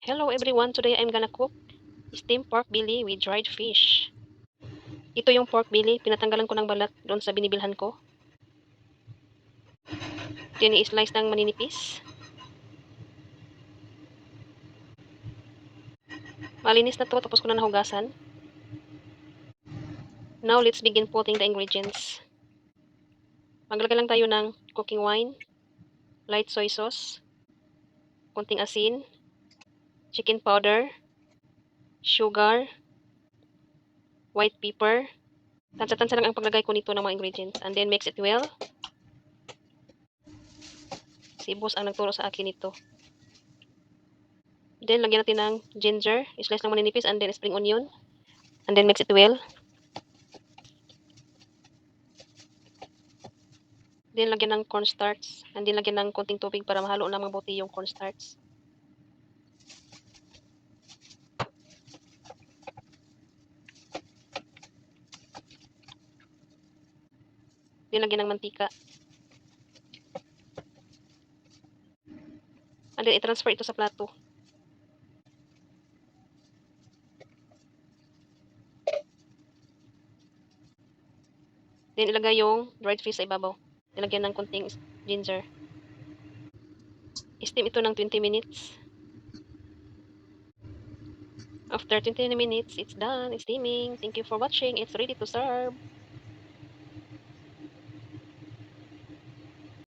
Hello everyone, today I'm gonna cook steamed pork belly with dried fish. Ito yung pork belly, pinatanggalan ko ng balat doon sa binibilhan ko. Tini-slice ng maninipis. Malinis na to, tapos ko na nahugasan. Now let's begin putting the ingredients. Maglagay lang tayo ng cooking wine, light soy sauce, konting asin, chicken powder, sugar, white pepper. Tansa-tansa lang ang paglagay ko nito ng mga ingredients. And then mix it well. Si boss ang nagturo sa akin ito. Then lagyan natin ng ginger, slice ng maninipis, and then spring onion. And then mix it well. Then lagyan ng cornstarch. And then lagyan ng konting tubig para mahalo na mabuti yung cornstarch. Then lagyan ng mantika. And then i-transfer ito sa plato. Then ilagay yung dried fish sa ibabaw. Ilagyan ng konting ginger. I-steam ito ng 20 minutes. After 20 minutes, it's done. It's steaming. Thank you for watching. It's ready to serve.